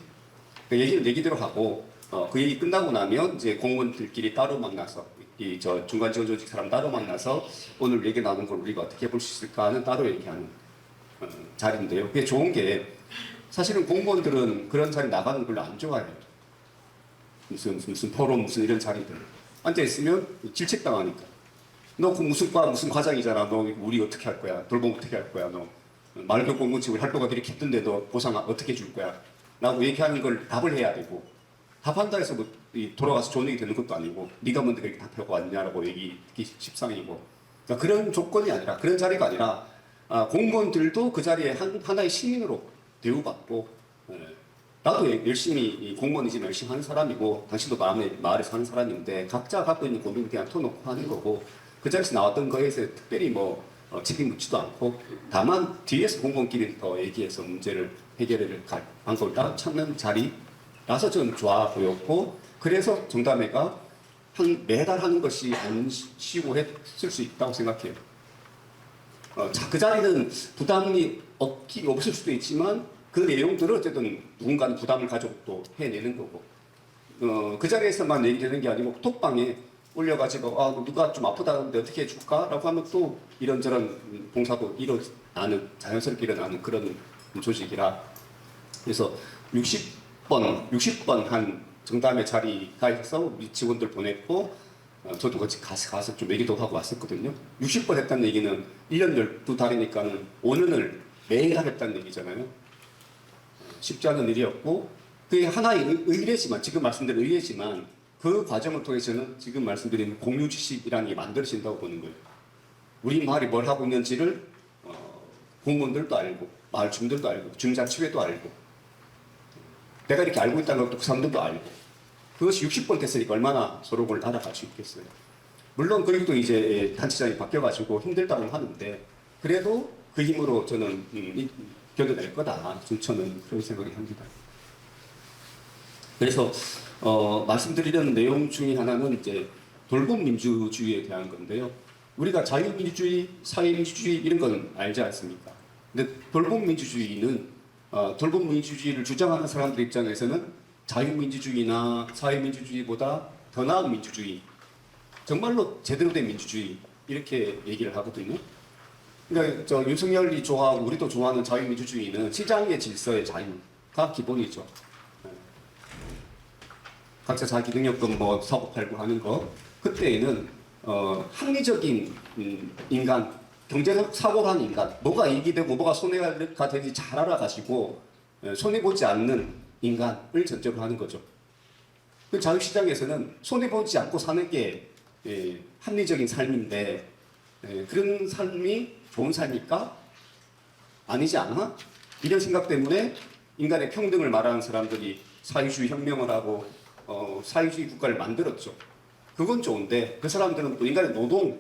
A: 그 얘기는 얘기대로 하고 그 얘기 끝나고 나면 이제 공무원들끼리 따로 만나서 저 중간 지원 조직 사람 따로 만나서 오늘 얘기 나눈 걸 우리가 어떻게 해볼 수 있을까 하는 따로 얘기하는 자리인데요. 그게 좋은 게 사실은 공무원들은 그런 자리 나가는 걸 별로 안 좋아해요. 무슨 토론 무슨 이런 자리들 앉아 있으면 질책당하니까. 너 그 무슨 과 무슨 과장이잖아. 너 우리 어떻게 할 거야? 돌봄 어떻게 할 거야? 너 말교 공무원직 우리 활동가 되게 깊던데 너 보상 어떻게 줄 거야? 라고 얘기하는 걸 답을 해야 되고 답한다 해서 뭐 돌아가서 좋은 얘기 되는 것도 아니고 네가 뭔데 그렇게 답하고 왔냐라고 얘기하기 십상이고 그러니까 그런 조건이 아니라 그런 자리가 아니라 공무원들도 그 자리에 하나의 시민으로 대우받고 나도 열심히 공무원이지만 열심히 하는 사람이고 당신도 마을에서 하는 사람인데 각자 갖고 있는 고민에 대한 터놓고 하는 거고 그 자리에서 나왔던 거에서 특별히 뭐 책임 묻지도 않고 다만 뒤에서 공무원끼리 더 얘기해서 문제를 해결할 방법을 따로 찾는 자리라서 저는 좋아 보였고 그래서 정담회가 매달 하는 것이 안 쉬고 했을 수 있다고 생각해요. 그 자리는 부담이 없을 수도 있지만 그 내용들을 어쨌든 누군가는 부담을 가지고 또 해내는 거고 그 자리에서만 얘기되는 게 아니고 톡방에 올려가지고 누가 좀 아프다는데 어떻게 해줄까? 라고 하면 또 이런저런 봉사도 자연스럽게 일어나는 그런 조직이라 그래서 60번 한 정담회 자리가 있어서 우리 직원들 보냈고 저도 같이 가서 좀 얘기도 하고 왔었거든요. 60번 했다는 얘기는 1년 12달이니까는 5년을 매일 하겠다는 얘기잖아요. 쉽지 않은 일이었고 그게 하나의 의례지만 지금 말씀드린 의례지만 그 과정을 통해서는 지금 말씀드린 공유 지식이라는 게 만들어진다고 보는 거예요. 우리 마을이 뭘 하고 있는지를 공무원들도 알고 마을 주민들도 알고 주민자치회도 알고 내가 이렇게 알고 있다는 것도 그 사람들도 알고 그것이 60번 됐으니까 얼마나 서로 를 알아갈 수 있겠어요. 물론 그리고 이제 단체장이 바뀌어가지고 힘들다고 하는데 그래도 그 힘으로 저는 견뎌낼 거다. 순천은 그런 생각이 합니다. 그래서 말씀드리려는 내용 중에 하나는 이제 돌봄 민주주의에 대한 건데요. 우리가 자유민주주의, 사회민주주의 이런 건 알지 않습니까? 근데 돌봄 민주주의는 돌봄 민주주의를 주장하는 사람들 입장에서는 자유민주주의나 사회민주주의보다 더 나은 민주주의, 정말로 제대로 된 민주주의 이렇게 얘기를 하거든요. 그러니까 저 윤석열이 좋아하고 우리도 좋아하는 자유민주주의는 시장의 질서의 자유가 기본이죠. 각자 자기 능력금 뭐 사고 팔고 하는 거 그때에는 합리적인 인간, 경제적 사고를 하는 인간, 뭐가 이익이 되고 뭐가 손해가 되는지 잘 알아가지고 손해보지 않는 인간을 전제로 하는 거죠. 그 자유시장에서는 손해보지 않고 사는 게 합리적인 삶인데 그런 삶이 좋은 삶일까? 아니지 않아? 이런 생각 때문에 인간의 평등을 말하는 사람들이 사회주의 혁명을 하고 사회주의 국가를 만들었죠. 그건 좋은데 그 사람들은 또 인간의 노동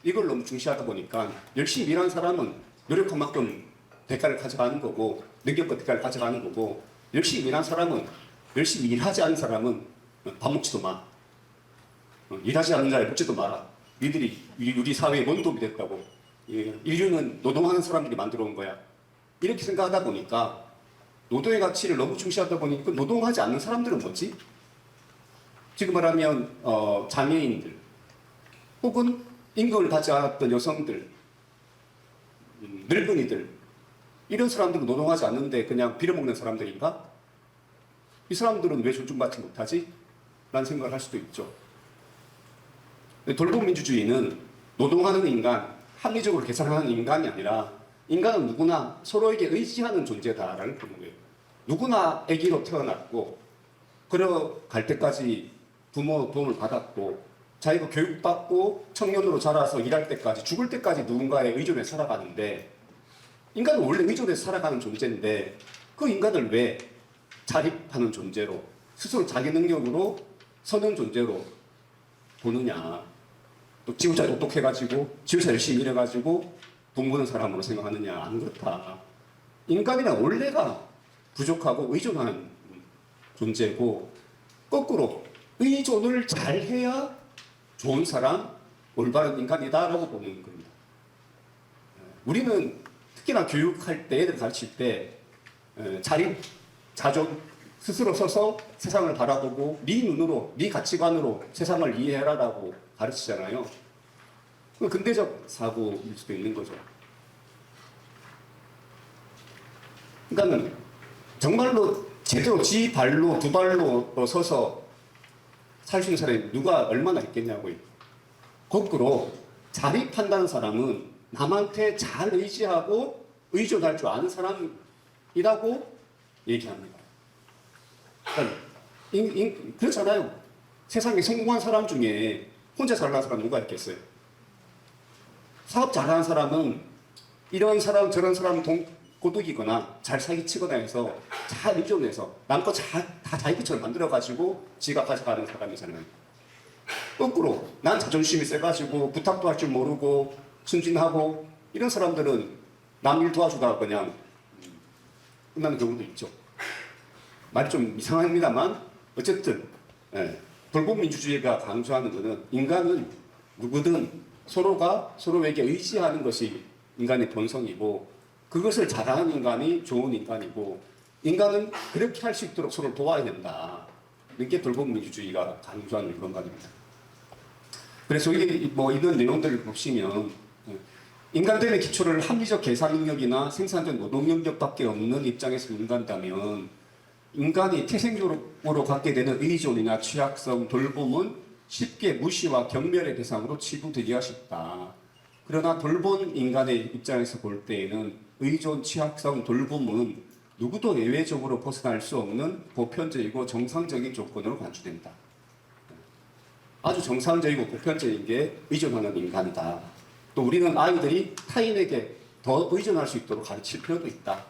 A: 이걸 너무 중시하다 보니까 열심히 일하는 사람은 노력한 만큼 대가를 가져가는 거고 능력과 대가를 가져가는 거고 열심히 일하는 사람은 열심히 일하지 않은 사람은 밥 먹지도 마. 일하지 않는 자에 먹지도 마라. 니들이 우리 사회에 뭔 도움이 됐다고. 인류는 노동하는 사람들이 만들어 온 거야. 이렇게 생각하다 보니까 노동의 가치를 너무 중시하다 보니까 노동하지 않는 사람들은 뭐지? 지금 말하면 장애인들 혹은 임금을 받지 않았던 여성들, 늙은이들 이런 사람들은 노동하지 않는데 그냥 빌어먹는 사람들인가? 이 사람들은 왜 존중받지 못하지? 라는 생각을 할 수도 있죠. 돌봄민주주의는 노동하는 인간, 합리적으로 계산하는 인간이 아니라 인간은 누구나 서로에게 의지하는 존재다라는 보는 거예요. 누구나 아기로 태어났고 걸어갈 때까지 부모 도움을 받았고 자기가 교육받고 청년으로 자라서 일할 때까지 죽을 때까지 누군가에 의존해 살아가는데 인간은 원래 의존해서 살아가는 존재인데 그 인간을 왜 자립하는 존재로 스스로 자기 능력으로 서는 존재로 보느냐. 또 지구자 똑똑해가지고 지구자 열심히 일해가지고 돈 버는 사람으로 생각하느냐. 안 그렇다. 인간이란 원래가 부족하고 의존하는 존재고 거꾸로 의존을 잘해야 좋은 사람, 올바른 인간이다라고 보는 겁니다. 우리는 특히나 교육할 때 애들 가르칠 때 자립, 자존, 스스로 서서 세상을 바라보고 네 눈으로, 네 가치관으로 세상을 이해해라라고 가르치잖아요. 그건 근대적 사고일 수도 있는 거죠. 그러니까 정말로 제대로 지 발로 두 발로 서서 살 수 있는 사람이 누가 얼마나 있겠냐고요. 거꾸로 자립한다는 사람은 남한테 잘 의지하고 의존할 줄 아는 사람이라고 얘기합니다. 그러니까 그렇잖아요. 세상에 성공한 사람 중에 혼자 잘나는 사람 누가 있겠어요? 사업 잘하는 사람은 이런 사람 저런 사람 고득이거나 잘 사기치거나 해서 잘 의존해서 남껏 다 자기 것처럼 만들어가지고 지가 가져가는 사람이잖아요. 거꾸로 난 자존심이 세가지고 부탁도 할 줄 모르고 순진하고 이런 사람들은 남 일 도와주다가 그냥 끝나는 경우도 있죠. 말이 좀 이상합니다만 어쨌든 돌봄민주주의가 강조하는 것은 인간은 누구든 서로가 서로에게 의지하는 것이 인간의 본성이고 그것을 잘하는 인간이 좋은 인간이고 인간은 그렇게 할 수 있도록 서로 도와야 된다. 이게 돌봄민주주의가 강조하는 그런 말입니다. 그래서 이런 내용들을 보시면 인간됨의 기초를 합리적 계산 능력이나 생산적 노동 능력밖에 없는 입장에서 본다면 인간이 태생적으로 갖게 되는 의존이나 취약성, 돌봄은 쉽게 무시와 경멸의 대상으로 치부되기가 쉽다. 그러나 돌본 인간의 입장에서 볼 때에는 의존, 취약성, 돌봄은 누구도 예외적으로 벗어날 수 없는 보편적이고 정상적인 조건으로 간주된다. 아주 정상적이고 보편적인 게 의존하는 인간이다. 또 우리는 아이들이 타인에게 더 의존할 수 있도록 가르칠 필요도 있다.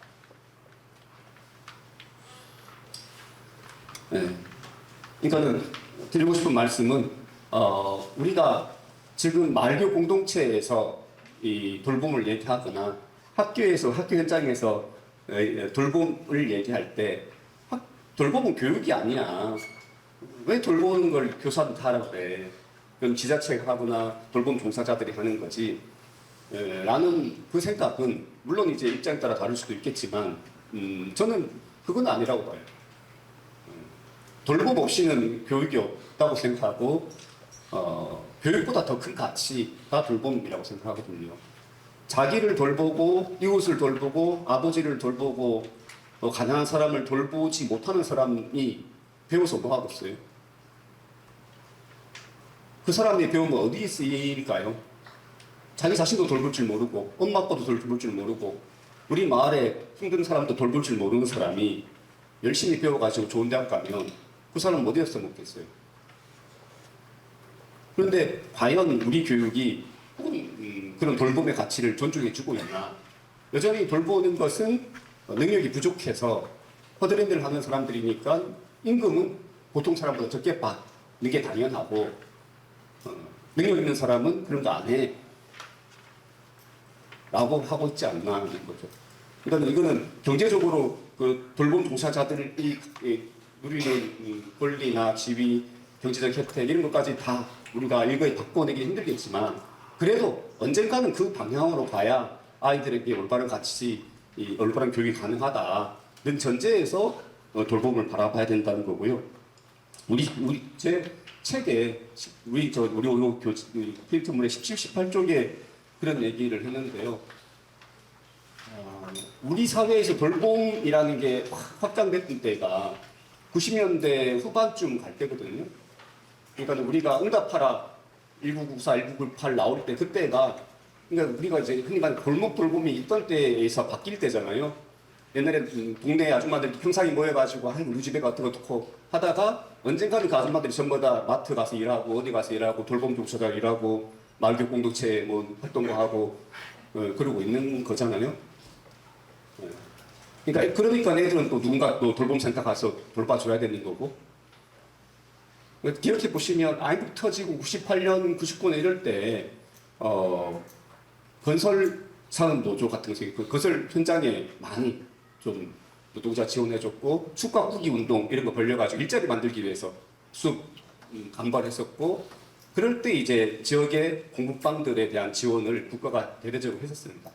A: 그러니까는 드리고 싶은 말씀은 우리가 지금 말교 공동체에서 이 돌봄을 얘기하거나 학교에서 학교 현장에서 돌봄을 얘기할 때 돌봄은 교육이 아니야. 왜 돌보는 걸 교사한테 하라고 그래? 그럼 지자체가 하거나 돌봄 종사자들이 하는 거지. 라는 그 생각은 물론 이제 입장에 따라 다를 수도 있겠지만 저는 그건 아니라고 봐요. 돌봄 없이는 교육이 없다고 생각하고 교육보다 더 큰 가치가 돌봄이라고 생각하거든요. 자기를 돌보고 이웃을 돌보고 아버지를 돌보고 가난한 사람을 돌보지 못하는 사람이 배워서 뭐 하겠어요? 그 사람이 배우면 어디에 쓰일까요? 자기 자신도 돌볼 줄 모르고 엄마 아빠도 돌볼 줄 모르고 우리 마을에 힘든 사람도 돌볼 줄 모르는 사람이 열심히 배워가지고 좋은 대학 가면 그 사람은 어디에서 먹겠어요? 그런데 과연 우리 교육이 그런 돌봄의 가치를 존중해주고 있나? 여전히 돌보는 것은 능력이 부족해서 허드렛일 하는 사람들이니까 임금은 보통 사람보다 적게 받는 게 당연하고 능력 있는 사람은 그런 거 안 해. 라고 하고 있지 않나 하는 거죠. 그러니까 이거는 경제적으로 그 돌봄 종사자들이 누리는 권리나 지위, 경제적 혜택 이런 것까지 다 우리가 일거에 바꿔내기 힘들겠지만 그래도 언젠가는 그 방향으로 가야 아이들에게 올바른 가치, 올바른 교육이 가능하다. 전제에서 돌봄을 바라봐야 된다는 거고요. 제 책에 우리 필터문의 17, 18쪽에 그런 얘기를 했는데요. 우리 사회에서 돌봄이라는 게 확장됐던 때가 90년대 후반쯤 갈 때거든요. 그러니까 우리가 응답하라 1994, 1998 나올 때 그때가 그러니까 우리가 이제 흔히 말하는 골목 돌봄이 있던 때에서 바뀔 때잖아요. 옛날에 동네 아줌마들이 평상이 모여가지고 우리 집에 같은 거 놓고 하다가 언젠가는 그 아줌마들이 전부 다 마트 가서 일하고 어디 가서 일하고 돌봄 조처자 일하고 마을교육 공동체 뭐 활동도 하고 그러고 있는 거잖아요. 그러니까 애들은 또 누군가 또 돌봄센터 가서 돌봐줘야 되는 거고. 기억해 보시면 아이북 터지고 98년, 99년 이럴 때 건설 산업 노조 같은 그 건설 현장에 많이 좀 노동자 지원해줬고 숙박후기 운동 이런 거 벌려가지고 일자리 만들기 위해서 쑥 간발했었고 그럴 때 이제 지역의 공급방들에 대한 지원을 국가가 대대적으로 했었습니다.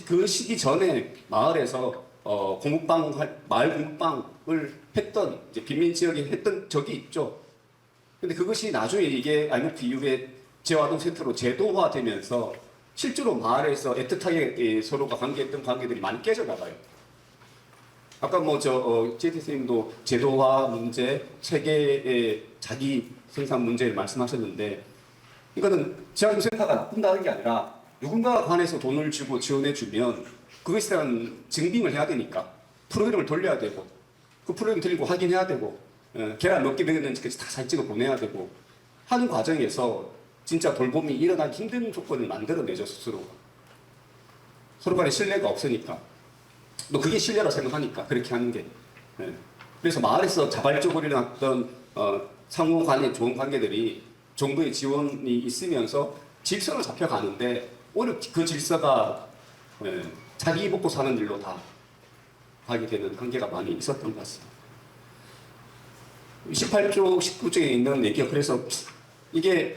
A: 그 시기 전에 마을에서 마을 공급방을 했던 이제 빈민 지역에 했던 적이 있죠. 근데 그것이 나중에 이게 IMF 이후에 재활동센터로 제도화되면서 실제로 마을에서 애틋하게 서로가 관계했던 관계들이 많이 깨져나가요. 아까 제티 선생님도 제도화 문제, 체계의 자기 생산 문제를 말씀하셨는데 이거는 재활동센터가 나쁜다는 게 아니라 누군가가 관해서 돈을 주고 지원해주면 그것에 대한 증빙을 해야 되니까 프로그램을 돌려야 되고 그 프로그램 들고 확인해야 되고 계란 몇 개 먹였는지까지 다 사진 찍어 보내야 되고 하는 과정에서 진짜 돌봄이 일어나기 힘든 조건을 만들어내죠, 스스로. 서로 간에 신뢰가 없으니까. 또 그게 신뢰라고 생각하니까, 그렇게 하는 게. 그래서 마을에서 자발적으로 일어났던 상호 간의 좋은 관계들이 정부의 지원이 있으면서 질서는 잡혀가는데, 오히려 그 질서가 자기 먹고 사는 일로 다 가게 되는 관계가 많이 있었던 것 같습니다. 18쪽, 19쪽에 있는 얘기가 그래서 이게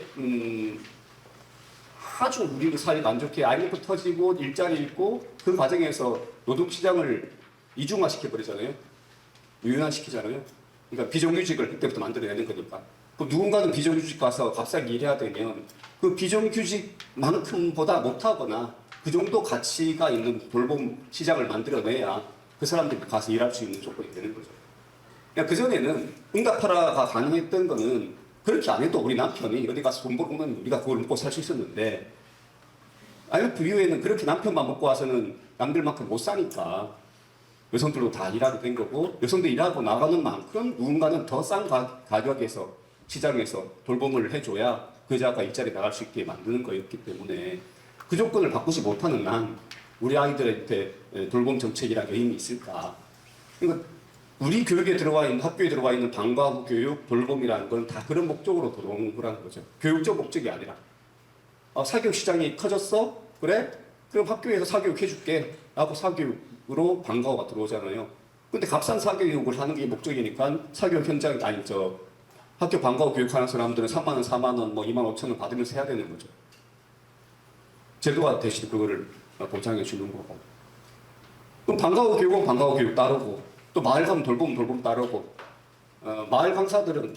A: 아주 우리 사회가 안 좋게 IMF 터지고 일자리 잃고 그 과정에서 노동시장을 이중화시켜버리잖아요. 유연화시키잖아요. 그러니까 비정규직을 그때부터 만들어내는 거니까. 그 누군가는 비정규직 가서 값싸게 일해야 되면 그 비정규직만큼보다 못하거나 그 정도 가치가 있는 돌봄 시장을 만들어내야 그 사람들이 가서 일할 수 있는 조건이 되는 거죠. 그러니까 그전에는 응답하라가 가능했던 거는 그렇게 안 해도 우리 남편이 어디 가서 돈 벌면 우리가 그걸 먹고 살 수 있었는데 IMF 이후에는 그렇게 남편만 먹고 와서는 남들만큼 못 사니까 여성들도 다 일하게 된 거고 여성들이 일하고 나가는 만큼 누군가는 더 싼 가격에서 시장에서 돌봄을 해줘야 그 여자가 일자리에 나갈 수 있게 만드는 거였기 때문에 그 조건을 바꾸지 못하는 한 우리 아이들한테 돌봄 정책이라는 게 의미 있을까? 그러니까 우리 교육에 들어와 있는 학교에 들어와 있는 방과 후 교육, 돌봄이라는 건 다 그런 목적으로 들어오는 거라는 거죠. 교육적 목적이 아니라 사교육 시장이 커졌어? 그래? 그럼 학교에서 사교육 해줄게 라고 사교육으로 방과 후가 들어오잖아요. 근데 값싼 사교육을 하는 게 목적이니까 사교육 현장 학교 방과 후 교육하는 사람들은 3만 원, 4만 원, 2만 5천 원 받으면서 해야 되는 거죠. 제도가 대신 그거를 보장해 주는 거고. 그럼 방과 후 교육은 방과 후 교육 따르고 또 마을 가면 돌봄 따르고 마을 강사들은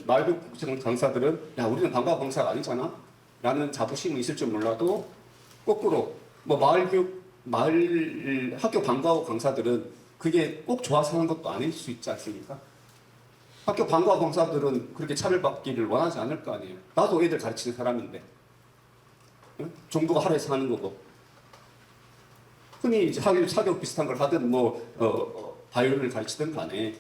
A: 야 우리는 방과 후 강사가 아니잖아 라는 자부심은 있을 줄 몰라도 거꾸로 마을 학교 방과 후 강사들은 그게 꼭 좋아서 하는 것도 아닐 수 있지 않습니까? 학교 방과 후 강사들은 그렇게 차별받기를 원하지 않을 거 아니에요. 나도 애들 가르치는 사람인데 정부가 하라 해서 하는 거고 흔히 이제 사교육 비슷한 걸 하든 바이올린을 가르치든 간에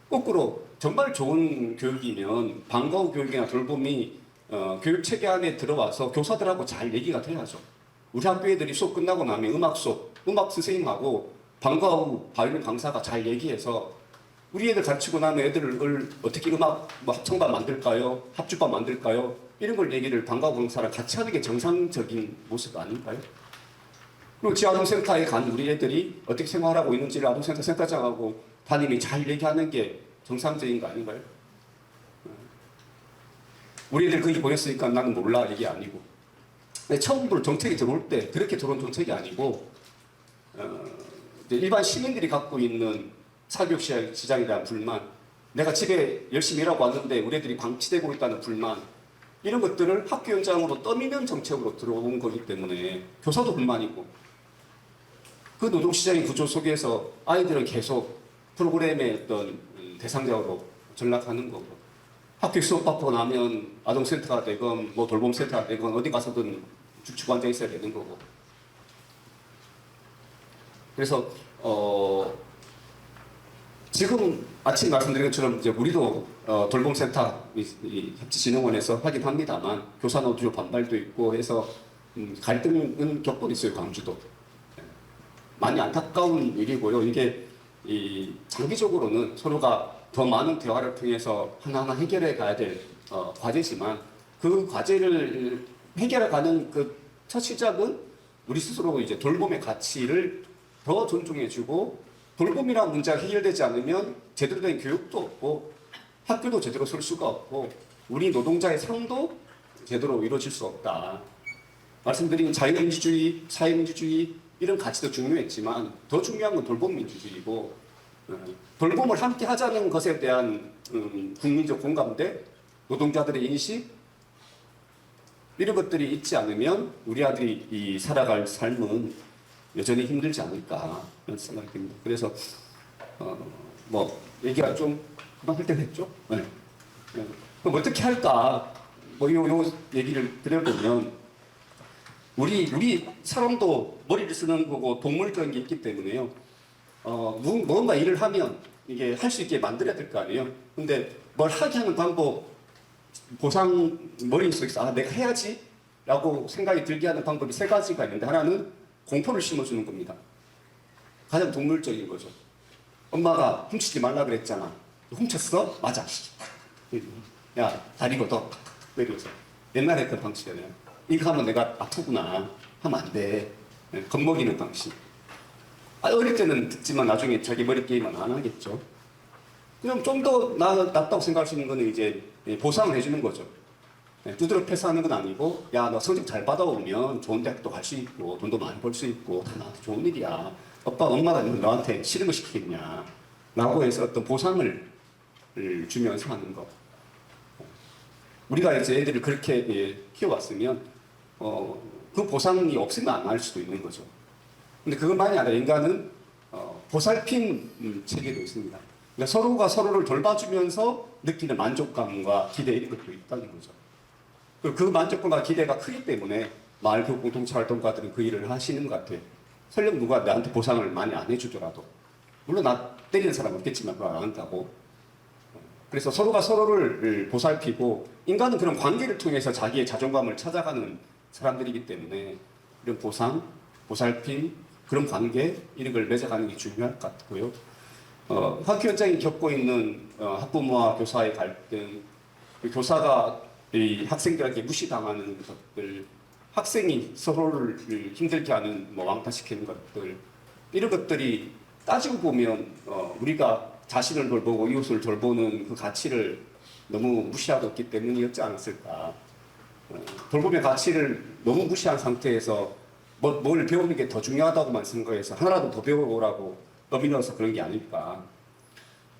A: 거꾸로 정말 좋은 교육이면 방과 후 교육이나 돌봄이 교육 체계 안에 들어와서 교사들하고 잘 얘기가 돼야죠. 우리 학교 애들이 수업 끝나고 나면 음악 선생님하고 방과 후 바이올린 강사가 잘 얘기해서 우리 애들 가르치고 나면 애들을 어떻게 음악 합창반 만들까요? 합주반 만들까요? 이런 걸 얘기를 방과 후 강사랑 같이 하는 게 정상적인 모습 아닌가요? 그리고 지아동센터에 간 우리 애들이 어떻게 생활하고 있는지를 아동센터 센터장하고 담임이 잘 얘기하는 게 정상적인 거 아닌가요? 우리 애들 거기 보냈으니까 나는 몰라 이게 아니고 처음 정책이 들어올 때 그렇게 들어온 정책이 아니고 이제 일반 시민들이 갖고 있는 사교육 시장에 대한 불만, 내가 집에 열심히 일하고 왔는데 우리 애들이 방치되고 있다는 불만, 이런 것들을 학교 현장으로 떠미는 정책으로 들어온 거기 때문에 교사도 불만이고, 그 노동시장의 구조 속에서 아이들은 계속 프로그램의 어떤 대상자로 전락하는 거고, 학교 수업 받고 나면 아동센터가 되건 뭐 돌봄센터가 되건 어디 가서든 죽치고 앉아 있어야 되는 거고. 그래서 지금 아침 말씀드린 것처럼 이제 우리도 돌봄센터 이 협치진흥원에서 하긴 합니다만 교사 노조 반발도 있고 해서 갈등은 겪고 있어요. 광주도 많이 안타까운 일이고요. 이게 이 장기적으로는 서로가 더 많은 대화를 통해서 하나하나 해결해 가야 될 과제지만, 그 과제를 해결해 가는 그 첫 시작은 우리 스스로 이제 돌봄의 가치를 더 존중해주고, 돌봄이라는 문제가 해결되지 않으면 제대로 된 교육도 없고 학교도 제대로 설 수가 없고 우리 노동자의 삶도 제대로 이루어질 수 없다. 말씀드린 자유민주주의, 사회민주주의 이런 가치도 중요했지만 더 중요한 건 돌봄민주주의고, 돌봄을 함께 하자는 것에 대한 국민적 공감대, 노동자들의 인식, 이런 것들이 있지 않으면 우리 아들이 이 살아갈 삶은 여전히 힘들지 않을까 그런 생각이 듭니다. 그래서 뭐 얘기가 좀 그만 할 때가 됐죠. 네. 그럼 어떻게 할까? 뭐 요 얘기를 드려보면, 우리 사람도 머리를 쓰는 거고 동물적인 게 있기 때문에요. 뭔가 일을 하면 이게 할 수 있게 만들어야 될 거 아니에요. 근데 뭘 하게 하는 방법, 보상 머릿속에서 내가 해야지 라고 생각이 들게 하는 방법이 세 가지가 있는데, 하나는 공포를 심어주는 겁니다. 가장 동물적인 거죠. 엄마가 훔치지 말라 그랬잖아. 훔쳤어? 맞아. 야, 다리 걷어. 왜 이러면서. 옛날에 했던 방식이잖아요. 이거 하면 내가 아프구나. 하면 안 돼. 겁먹이는 방식. 어릴 때는 듣지만 나중에 자기 머리 게임은 안 하겠죠. 그럼 좀 더 낫다고 생각할 수 있는 거는 이제 보상을 해주는 거죠. 두드려 패스하는 건 아니고, 야, 너 성적 잘 받아오면 좋은 대학도 갈 수 있고 돈도 많이 벌 수 있고 다 나한테 좋은 일이야. 엄마가 너한테 싫은 거 시키겠냐 라고 해서 어떤 보상을 주면서 하는 거. 우리가 이제 애들을 그렇게 키워왔으면 그 보상이 없으면 안 할 수도 있는 거죠. 근데 그것만이 아니라 인간은 보살핌 체계도 있습니다. 그러니까 서로가 서로를 돌봐주면서 느끼는 만족감과 기대, 이런 것도 있다는 거죠. 그 만족감과 기대가 크기 때문에 마을교육 공동체 활동가들은 그 일을 하시는 것 같아요. 설령 누가 나한테 보상을 많이 안 해주더라도, 물론 나 때리는 사람은 없겠지만 그걸 안 한다고. 그래서 서로가 서로를 보살피고, 인간은 그런 관계를 통해서 자기의 자존감을 찾아가는 사람들이기 때문에 이런 보상, 보살핌, 그런 관계, 이런 걸 맺어가는 게 중요할 것 같고요. 학교 현장이 겪고 있는 학부모와 교사의 갈등, 교사가 이 학생들에게 무시당하는 것들, 학생이 서로를 힘들게 하는 왕따시키는 것들, 이런 것들이 따지고 보면 우리가 자신을 돌보고 이웃을 돌보는 그 가치를 너무 무시하고 있기 때문이었지 않았을까. 돌봄의 가치를 너무 무시한 상태에서 뭘 배우는 게 더 중요하다고만 생각해서 하나라도 더 배워보라고 떠밀어서 그런 게 아닐까,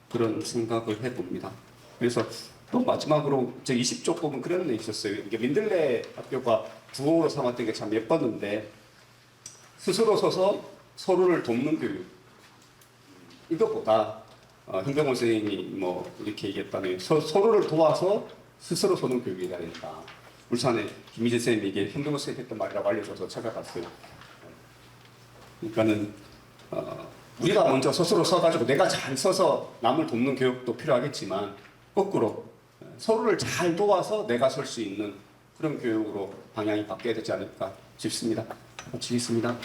A: 그런 생각을 해봅니다. 그래서 또 마지막으로 저 20쪽 보면 그런 게 있었어요. 이게 민들레 학교가 부호로 삼았던 게 참 예뻤는데, 스스로 서서 서로를 돕는 교육, 이것보다 현병원 선생님이 뭐 이렇게 얘기했다면 서로를 도와서 스스로 서는 교육이 돼야 된다. 울산에 김희재 선생님이 이게 현병원 선생님이 했던 말이라고 알려줘서 찾아갔어요. 그러니까는 우리가 먼저 스스로 서가지고 내가 잘 서서 남을 돕는 교육도 필요하겠지만, 거꾸로 서로를 잘 도와서 내가 설 수 있는 그런 교육으로 방향이 바뀌어야 되지 않을까 싶습니다. 마치겠습니다.